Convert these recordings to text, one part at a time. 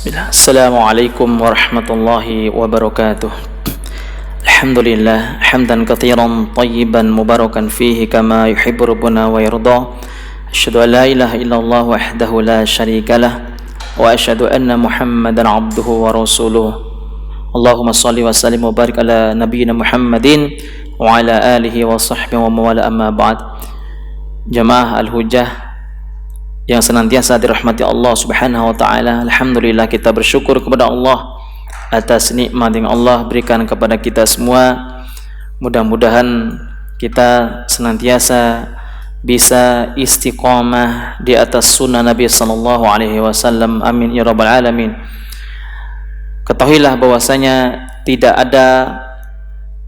Bismillah. Assalamualaikum warahmatullahi wabarakatuh. Alhamdulillah hamdan katsiran tayyiban mubarakan fihi kama yuhibbu rabbuna wa yarda. Asyhadu an la ilaha illallah wahdahu la syarikalah wa asyhadu anna Muhammadan abduhu wa rasuluh. Allahumma shalli wa sallim wa barik ala nabiyyina Muhammadin wa ala alihi wa sahbihi wa mawala amma ba'd. Jamaah Al-Hujjah yang senantiasa dirahmati Allah Subhanahu wa taala, alhamdulillah kita bersyukur kepada Allah atas nikmat yang Allah berikan kepada kita semua. Mudah-mudahan kita senantiasa bisa istiqamah di atas sunnah Nabi sallallahu alaihi wasallam. Amin ya rabbal alamin. Ketahuilah bahwasanya tidak ada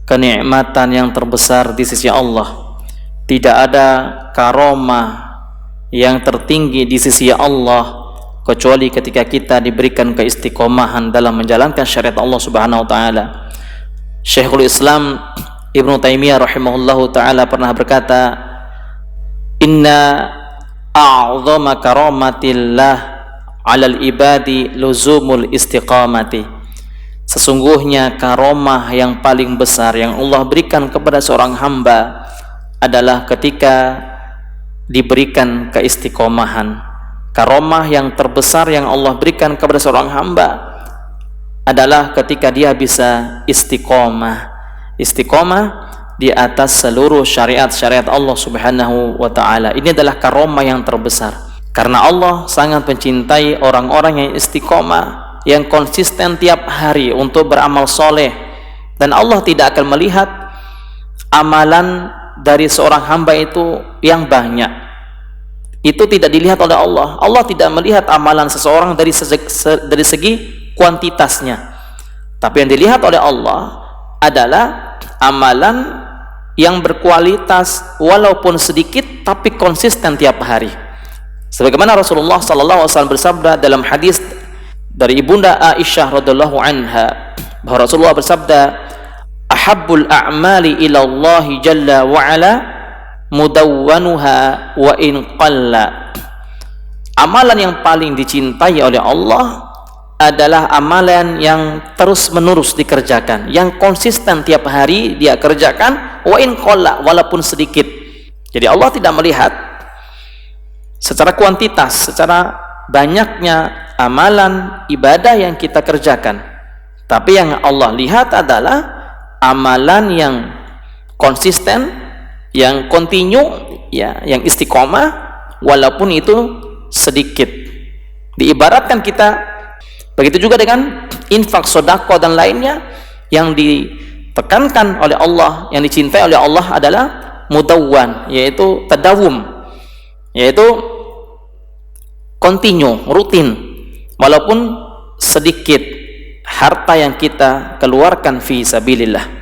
kenikmatan yang terbesar di sisi Allah. Tidak ada karomah yang tertinggi di sisi Allah kecuali ketika kita diberikan keistiqomahan dalam menjalankan syariat Allah Subhanahu wa taala. Syekhul Islam Ibnu Taimiyah rahimahullahu taala pernah berkata, "Inna a'zama karamatillah 'alal ibadi luzumul istiqamati." Sesungguhnya karomah yang paling besar yang Allah berikan kepada seorang hamba adalah ketika diberikan keistiqomahan. Karomah yang terbesar yang Allah berikan kepada seorang hamba adalah ketika dia bisa istiqomah. Istiqomah di atas seluruh syariat-syariat Allah Subhanahu wa taala. Ini adalah karomah yang terbesar. Karena Allah sangat mencintai orang-orang yang istiqomah, yang konsisten tiap hari untuk beramal soleh. Dan Allah tidak akan melihat amalan dari seorang hamba itu yang banyak. Itu tidak dilihat oleh Allah. Allah tidak melihat amalan seseorang dari segi kuantitasnya. Tapi yang dilihat oleh Allah adalah amalan yang berkualitas walaupun sedikit tapi konsisten tiap hari. Sebagaimana Rasulullah sallallahu alaihi wasallam bersabda dalam hadis dari Ibunda Aisyah radhiyallahu anha, bahwa Rasulullah bersabda, "Ahabbul a'mali ila Allah jalla wa ala mudawwanuha wa in qalla." Amalan yang paling dicintai oleh Allah adalah amalan yang terus-menerus dikerjakan, yang konsisten tiap hari dia kerjakan, wa in qalla, walaupun sedikit. Jadi Allah tidak melihat secara kuantitas, secara banyaknya amalan ibadah yang kita kerjakan. Tapi yang Allah lihat adalah amalan yang konsisten, yang kontinu, ya, yang istiqomah walaupun itu sedikit. Diibaratkan kita begitu juga dengan infak, sedekah dan lainnya. Yang ditekankan oleh Allah, yang dicintai oleh Allah adalah mudawwan, yaitu tadawum, yaitu kontinu, rutin, walaupun sedikit harta yang kita keluarkan fi sabilillah.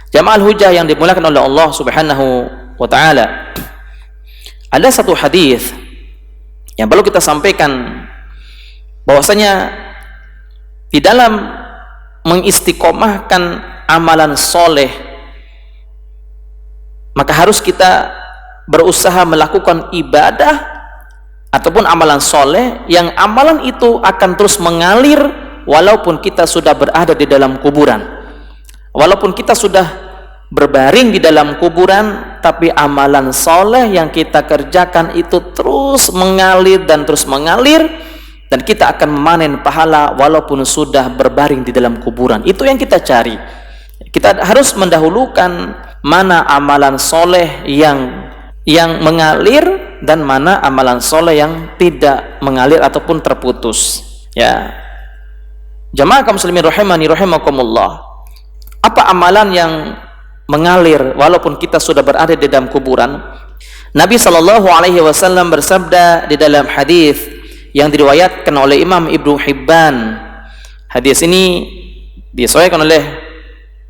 Jamaah Hujjah yang dimuliakan oleh Allah Subhanahu wa taala, ada satu hadis yang perlu kita sampaikan, bahwasanya di dalam mengistiqomahkan amalan soleh, maka harus kita berusaha melakukan ibadah ataupun amalan soleh yang amalan itu akan terus mengalir walaupun kita sudah berada di dalam kuburan, walaupun kita sudah berbaring di dalam kuburan, tapi amalan soleh yang kita kerjakan itu terus mengalir dan terus mengalir, dan kita akan memanen pahala walaupun sudah berbaring di dalam kuburan. Itu yang kita cari. Kita harus mendahulukan mana amalan soleh yang mengalir dan mana amalan soleh yang tidak mengalir ataupun terputus. Ya, jamaah kaum muslimin rahimani rahimakumullah, apa amalan yang mengalir walaupun kita sudah berada di dalam kuburan? Nabi sallallahu alaihi wasallam bersabda di dalam hadis yang diriwayatkan oleh Imam Ibnu Hibban. Hadis ini disahihkan oleh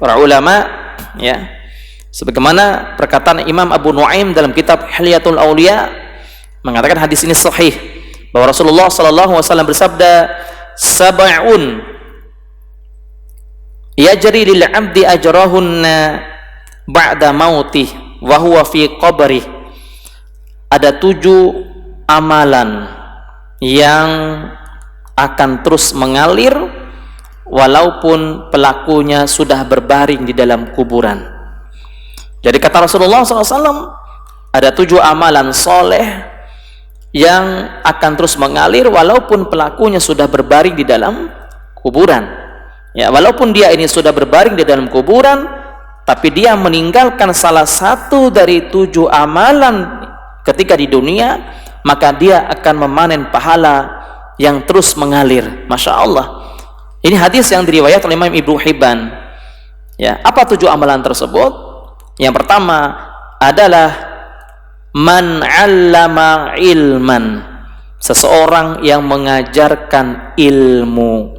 para ulama, ya, sebagaimana perkataan Imam Abu Nuaim dalam kitab Hilyatul Auliya, mengatakan hadis ini sahih, bahwa Rasulullah sallallahu alaihi wasallam bersabda, "Sab'un yajri lil 'abdi ajrahunna ba'da mautih wa huwa fi qabrih." Ada 7 amalan yang akan terus mengalir walaupun pelakunya sudah berbaring di dalam kuburan. Jadi kata Rasulullah SAW, ada 7 amalan soleh yang akan terus mengalir walaupun pelakunya sudah berbaring di dalam kuburan. Ya, walaupun dia ini sudah berbaring di dalam kuburan, tapi dia meninggalkan salah satu dari 7 amalan ketika di dunia, maka dia akan memanen pahala yang terus mengalir. Masya Allah. Ini hadis yang diriwayatkan oleh Imam Ibnu Hibban. Ya, apa 7 amalan tersebut? Yang pertama adalah man 'allama ilman, seseorang yang mengajarkan ilmu.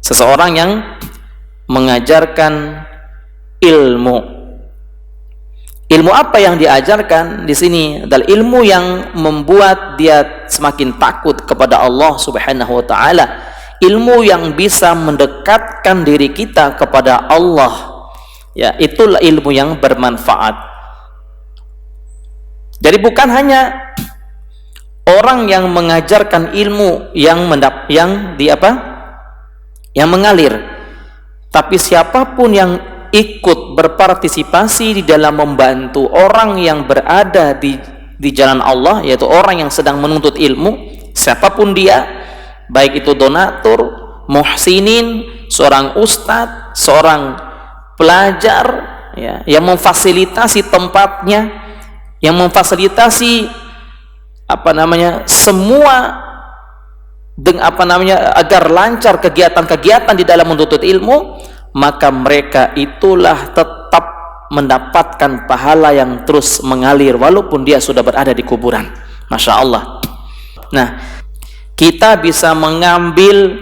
Seseorang yang mengajarkan ilmu. Ilmu apa yang diajarkan di sini? Adalah ilmu yang membuat dia semakin takut kepada Allah Subhanahu wa taala. Ilmu yang bisa mendekatkan diri kita kepada Allah. Ya, itulah ilmu yang bermanfaat. Jadi bukan hanya orang yang mengajarkan ilmu yang mengalir, tapi siapapun yang ikut berpartisipasi di dalam membantu orang yang berada di jalan Allah, yaitu orang yang sedang menuntut ilmu, siapapun dia, baik itu donatur, muhsinin, seorang ustadz, seorang pelajar, ya, yang memfasilitasi tempatnya, yang memfasilitasi semua agar lancar kegiatan-kegiatan di dalam menuntut ilmu, maka mereka itulah tetap mendapatkan pahala yang terus mengalir walaupun dia sudah berada di kuburan. Masya Allah. Nah, kita bisa mengambil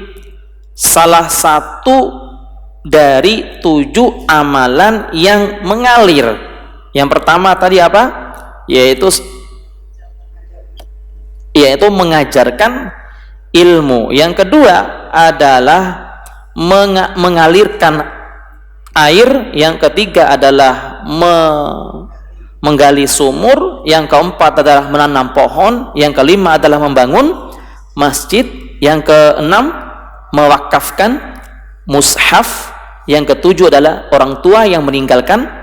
salah satu dari 7 amalan yang mengalir. Yang pertama tadi apa? Yaitu mengajarkan ilmu. Yang kedua adalah mengalirkan air. Yang ketiga adalah menggali sumur. Yang keempat adalah menanam pohon. Yang kelima adalah membangun masjid. Yang keenam mewakafkan mushaf. Yang ketujuh adalah orang tua yang meninggalkan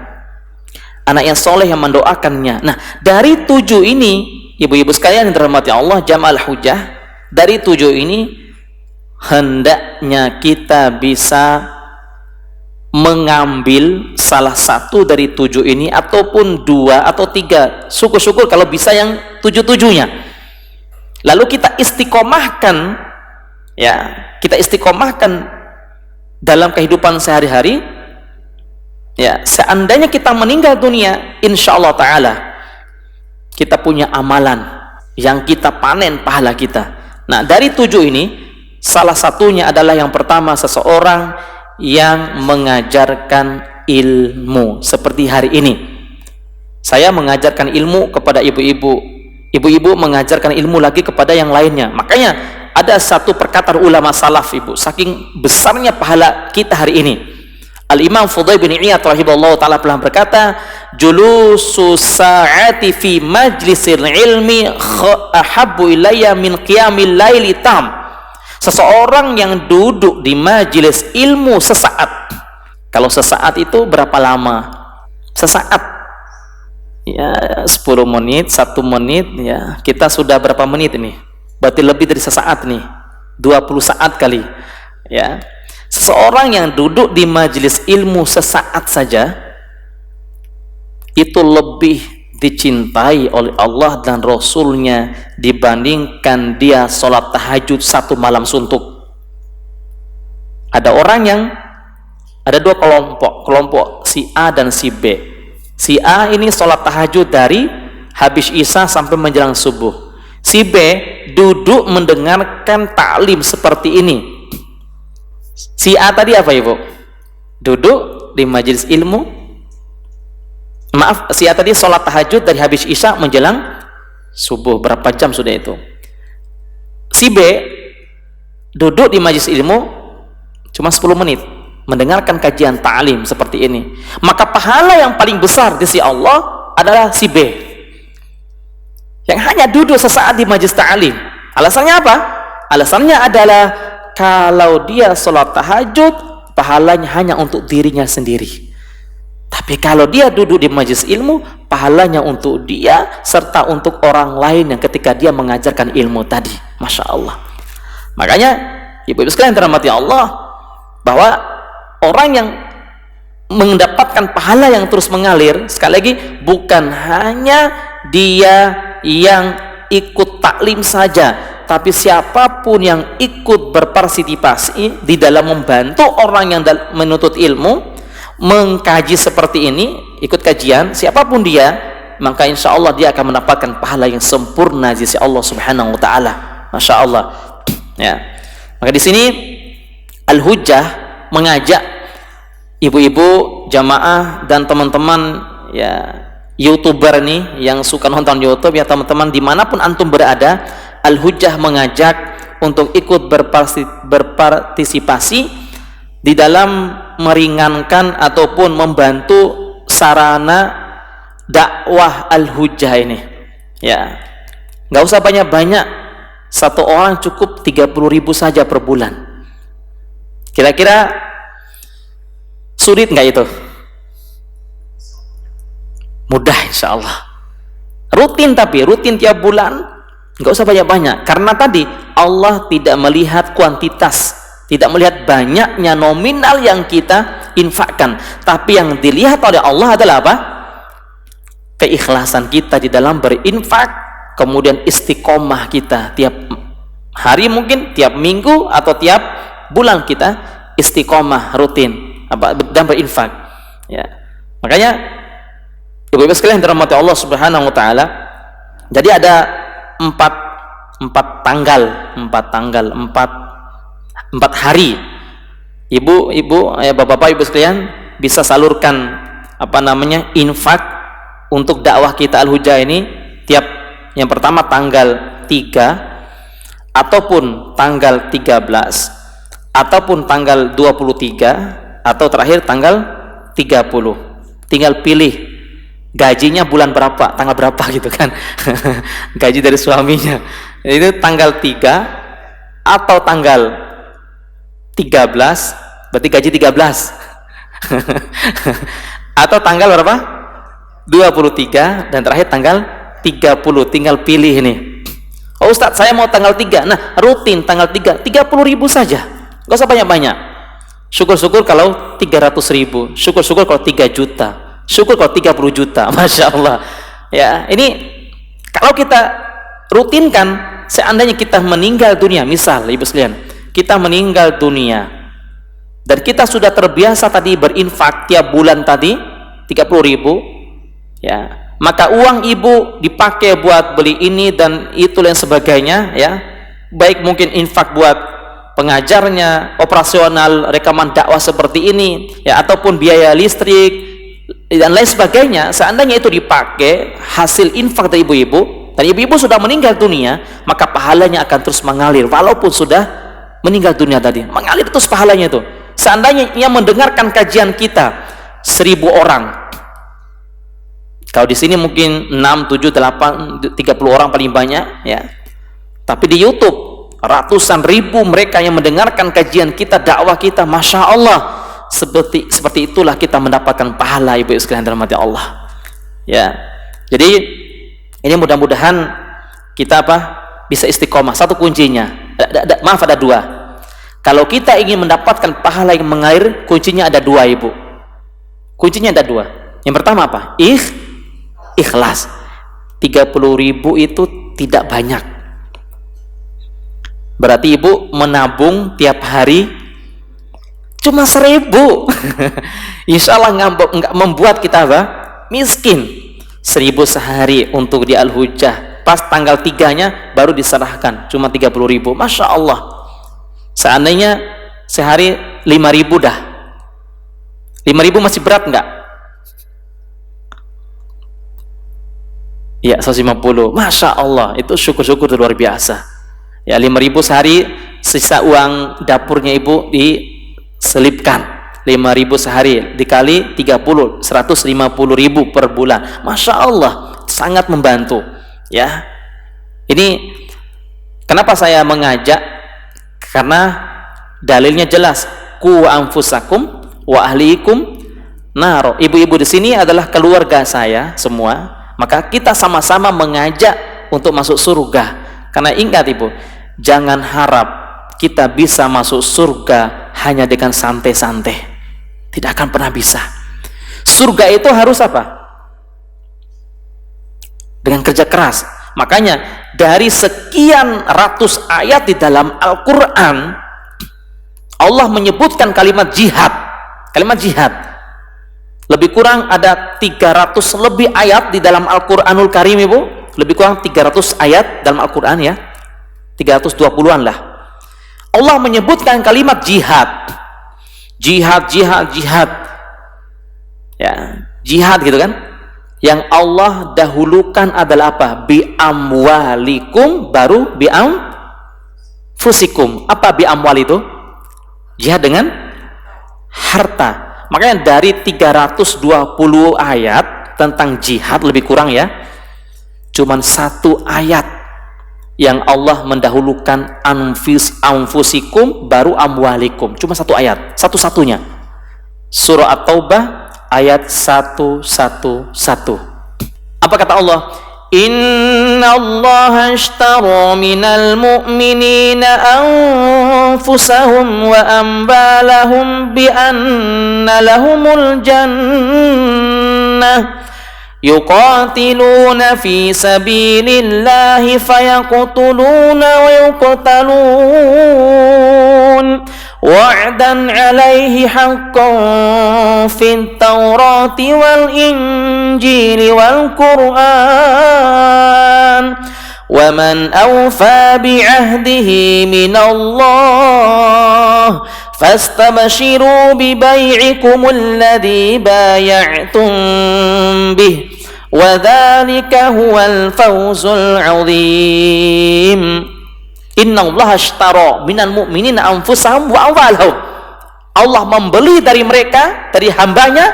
anak yang soleh yang mendoakannya. Nah, dari 7 ini, ibu-ibu sekalian yang dirahmati Allah, jama'al hujah, dari 7 ini hendaknya kita bisa mengambil salah satu dari 7 ini, ataupun 2 atau 3. Syukur-syukur kalau bisa yang 7-7-nya. Lalu kita istiqomahkan, ya, kita istiqomahkan dalam kehidupan sehari-hari. Ya, seandainya kita meninggal dunia, insyaallah taala kita punya amalan yang kita panen pahala kita. Nah, dari 7 ini salah satunya adalah yang pertama, seseorang yang mengajarkan ilmu. Seperti hari ini saya mengajarkan ilmu kepada ibu-ibu, ibu-ibu mengajarkan ilmu lagi kepada yang lainnya. Makanya ada satu perkataan ulama salaf, ibu, saking besarnya pahala kita hari ini. Al-Imam Fudail bin Iyad rahimahullah ta'ala pernah berkata, julusu sa'ati fi majlisil ilmi ahabbu ilayya min qiyamil laili tam. Seseorang yang duduk di majelis ilmu sesaat. Kalau sesaat itu berapa lama? Sesaat, ya, 10 menit, 1 menit, ya, kita sudah berapa menit ini? Berarti lebih dari sesaat nih, 20 saat kali, ya. Seseorang yang duduk di majelis ilmu sesaat saja itu lebih dicintai oleh Allah dan Rasulnya dibandingkan dia sholat tahajud 1 malam suntuk. Ada orang yang ada 2 kelompok si A dan si B. Si A ini sholat tahajud dari habis isya sampai menjelang subuh. Si B duduk mendengarkan taklim seperti ini. Si A tadi apa, ibu? Duduk di majelis ilmu. Maaf, si A tadi sholat tahajud dari habis isya menjelang subuh. Berapa jam sudah itu? Si B duduk di majelis ilmu cuma 10 menit mendengarkan kajian ta'lim seperti ini. Maka pahala yang paling besar di sisi Allah adalah si B yang hanya duduk sesaat di majelis ta'lim. Alasannya apa? Alasannya adalah kalau dia sholat tahajud, pahalanya hanya untuk dirinya sendiri. Tapi kalau dia duduk di majelis ilmu, pahalanya untuk dia serta untuk orang lain yang ketika dia mengajarkan ilmu tadi. Masya Allah. Makanya ibu-ibu sekalian dirahmati Allah, bahwa orang yang mendapatkan pahala yang terus mengalir, sekali lagi bukan hanya dia yang ikut taklim saja, tapi siapapun yang ikut berpartisipasi di dalam membantu orang yang menuntut ilmu, mengkaji seperti ini, ikut kajian, siapapun dia, maka insya Allah dia akan mendapatkan pahala yang sempurna di sisi Allah Subhanahu wa Ta'ala. Masya Allah. Ya. Maka di sini Al-Hujjah mengajak ibu-ibu jamaah dan teman-teman ya YouTuber nih yang suka nonton YouTube, ya teman-teman dimanapun antum berada, Al-Hujjah mengajak untuk ikut berpartisipasi di dalam meringankan ataupun membantu sarana dakwah Al-Hujjah ini. Ya, nggak usah banyak-banyak, satu orang cukup 30.000 saja per bulan. Kira-kira sulit nggak itu? Mudah insya Allah. Rutin, tapi rutin tiap bulan, nggak usah banyak-banyak, karena tadi Allah tidak melihat kuantitas, tidak melihat banyaknya nominal yang kita infakkan, tapi yang dilihat oleh Allah adalah apa? Keikhlasan kita di dalam berinfak, kemudian istiqomah kita tiap hari, mungkin tiap minggu atau tiap bulan kita istiqomah rutin dan berinfak. Ya. Makanya ibu-ibu sekalian dirahmati Allah Subhanahu wa Ta'ala, jadi ada empat hari ibu-ibu, bapak-bapak, ibu sekalian bisa salurkan infak untuk dakwah kita Al-Hujjah ini tiap, yang pertama tanggal 3 ataupun tanggal 13 ataupun tanggal 23 atau terakhir tanggal 30. Tinggal pilih gajinya bulan berapa, tanggal berapa gitu kan. Gaji dari suaminya itu tanggal 3 atau tanggal 13, berarti gaji 13. Atau tanggal berapa? 23 dan terakhir tanggal 30. Tinggal pilih ini. Oh Ustadz, saya mau tanggal 3. Nah, rutin tanggal 3, 30.000 saja. Gak usah banyak-banyak. Syukur-syukur kalau 300.000, syukur-syukur kalau 3 juta, syukur kalau 30 juta. Masya Allah. Ya, ini kalau kita rutinkan, seandainya kita meninggal dunia, misal ibu sekalian, kita meninggal dunia dan kita sudah terbiasa tadi berinfak tiap bulan tadi 30.000, ya, maka uang ibu dipakai buat beli ini dan itu dan sebagainya, ya, baik mungkin infak buat pengajarnya, operasional rekaman dakwah seperti ini, ya, ataupun biaya listrik dan lain sebagainya. Seandainya itu dipakai hasil infak dari ibu-ibu dan ibu-ibu sudah meninggal dunia, maka pahalanya akan terus mengalir walaupun sudah meninggal dunia tadi, mengalir terus pahalanya itu. Seandainya ia mendengarkan kajian kita 1.000 orang, kalau di sini mungkin 6, 7, 8, 30 orang paling banyak, ya. Tapi di YouTube ratusan ribu mereka yang mendengarkan kajian kita, dakwah kita, masya Allah. Seperti itulah kita mendapatkan pahala, ibu sekalian dirahmati Allah. Ya, jadi ini mudah-mudahan kita bisa istiqomah. Satu kuncinya, ada 2. Kalau kita ingin mendapatkan pahala yang mengalir, kuncinya ada 2, ibu. Kuncinya ada 2. Yang pertama apa? Ikhlas. 30.000 itu tidak banyak. Berarti ibu menabung tiap hari cuma 1.000. Insya Allah nggak membuat kita miskin. 1.000 sehari untuk di Al-Hujjah. Pas tanggal 3-nya baru diserahkan, cuma 30.000. Masya Allah. Seandainya sehari 5.000 dah. 5.000 masih berat nggak? Ya, 150. Masya Allah, itu syukur-syukur luar biasa. Ya, 5.000 sehari, sisa uang dapurnya ibu diselipkan. 5.000 sehari dikali 30, 150.000 per bulan. Masya Allah, sangat membantu. Ya, ini kenapa saya mengajak Karena dalilnya jelas, ku anfusakum wa ahlikum naro. Ibu-ibu di sini adalah keluarga saya semua, maka kita sama-sama mengajak untuk masuk surga. Karena ingat ibu, jangan harap kita bisa masuk surga hanya dengan santai-santai. Tidak akan pernah bisa. Surga itu harus apa? Dengan kerja keras. Makanya dari sekian ratus ayat di dalam Al-Quran, Allah menyebutkan kalimat jihad. Kalimat jihad lebih kurang ada 300 lebih ayat di dalam Al-Quranul Karim, ibu. Lebih kurang 300 ayat dalam Al-Quran, ya, 320-an lah. Allah menyebutkan kalimat jihad. Jihad, jihad, jihad, ya, jihad gitu kan. Yang Allah dahulukan adalah apa? Bi amwalikum, baru bi anfusikum. Apa bi amwal itu? Jihad dengan harta. Makanya dari 320 ayat tentang jihad lebih kurang, ya, cuman satu ayat yang Allah mendahulukan anfusikum baru amwalikum. Cuma satu ayat, satu-satunya. Surah At-Taubah ayat 111. Apa kata Allah? Inna Allah ashtara minal mu'minina anfusahum wa ambalahum bi anna lahumul jannah yuqatiluna fi sabilillahi fayaqtuluna wa yuqtalun wa'dan 'alaihi haqqan fit Taurati wal Injili wal Qur'an wa man awfa bi'ahdihi minallah fastabshiru bibay'ikumul ladzi bay'atum bih wa dzalika huwal fawzul 'adzim. Inna Allah ashtara minal mu'minina anfusahum wa amwalahum. Allah membeli dari mereka, dari hambanya,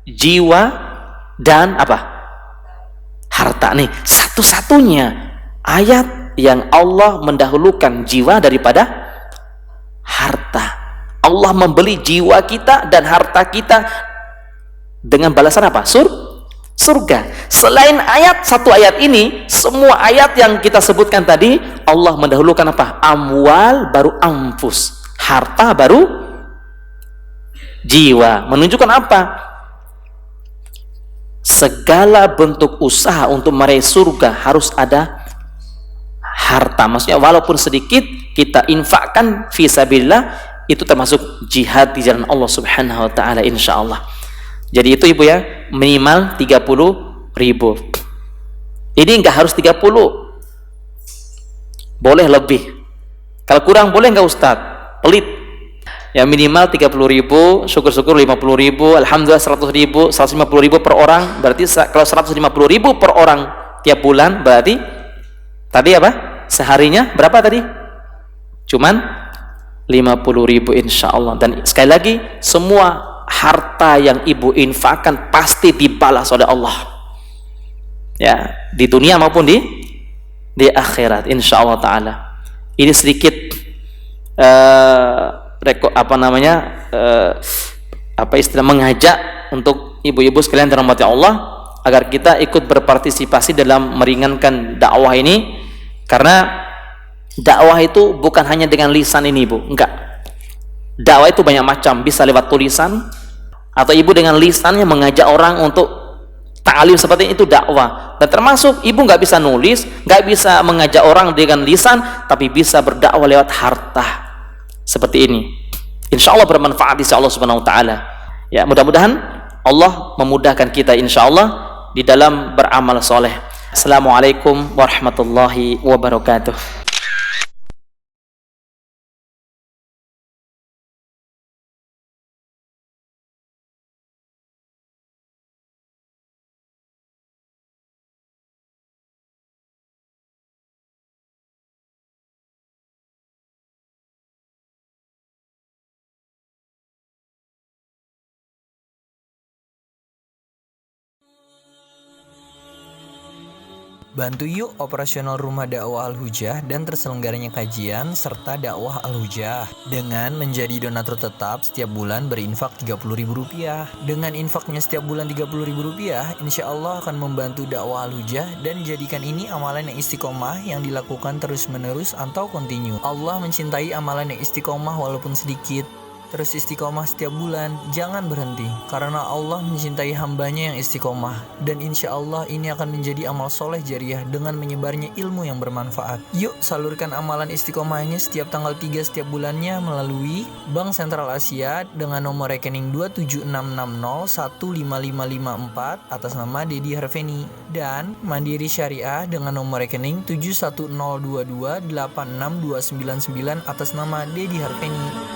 jiwa dan apa? Harta. Nih, satu-satunya ayat yang Allah mendahulukan jiwa daripada harta. Allah membeli jiwa kita dan harta kita dengan balasan apa? Surga. Selain satu ayat ini, semua ayat yang kita sebutkan tadi, Allah mendahulukan apa? Amwal baru anfus, harta baru jiwa. Menunjukkan apa? Segala bentuk usaha untuk meraih surga harus ada harta. Maksudnya walaupun sedikit kita infakkan fi sabilillah, itu termasuk jihad di jalan Allah Subhanahu wa taala, insyaallah. Jadi itu ibu, ya, minimal 30.000. Ini enggak harus 30, boleh lebih. Kalau kurang boleh enggak Ustaz? Pelit. Ya, minimal 30.000, syukur-syukur 50.000, alhamdulillah 100.000, 150.000 per orang. Berarti kalau 150.000 per orang tiap bulan, berarti tadi apa? Seharinya berapa tadi? Cuman 50.000 insyaallah. Dan sekali lagi, semua harta yang ibu infakkan pasti dibalas oleh Allah, ya, di dunia maupun di akhirat, insyaallah taala. Ini sedikit mengajak untuk ibu-ibu sekalian dirahmati Allah agar kita ikut berpartisipasi dalam meringankan dakwah ini. Karena dakwah itu bukan hanya dengan lisan ini, ibu, enggak. Dakwah itu banyak macam, bisa lewat tulisan, atau ibu dengan lisannya mengajak orang untuk ta'lim seperti itu, dakwah. Dan termasuk ibu nggak bisa nulis, nggak bisa mengajak orang dengan lisan, tapi bisa berdakwah lewat harta seperti ini. Insya Allah bermanfaat insya Allah Subhanahu Wa Taala. Ya, mudah-mudahan Allah memudahkan kita insya Allah di dalam beramal soleh. Assalamualaikum warahmatullahi wabarakatuh. Bantu yuk operasional rumah dakwah Al-Hujah dan terselenggaranya kajian serta dakwah Al-Hujah dengan menjadi donatur tetap setiap bulan berinfak Rp30.000. Dengan infaknya setiap bulan Rp30.000, insya Allah akan membantu dakwah Al-Hujah dan jadikan ini amalan yang istiqomah yang dilakukan terus-menerus atau kontinu. Allah mencintai amalan yang istiqomah walaupun sedikit. Terus istiqomah setiap bulan, jangan berhenti, karena Allah mencintai hambanya yang istiqomah. Dan insya Allah ini akan menjadi amal soleh jariah dengan menyebarnya ilmu yang bermanfaat. Yuk salurkan amalan istiqomahnya setiap tanggal 3 setiap bulannya melalui Bank Sentral Asia dengan nomor rekening 27660155554 atas nama Dedi Harveni, dan Mandiri Syariah dengan nomor rekening 71022862999 atas nama Dedi Harveni.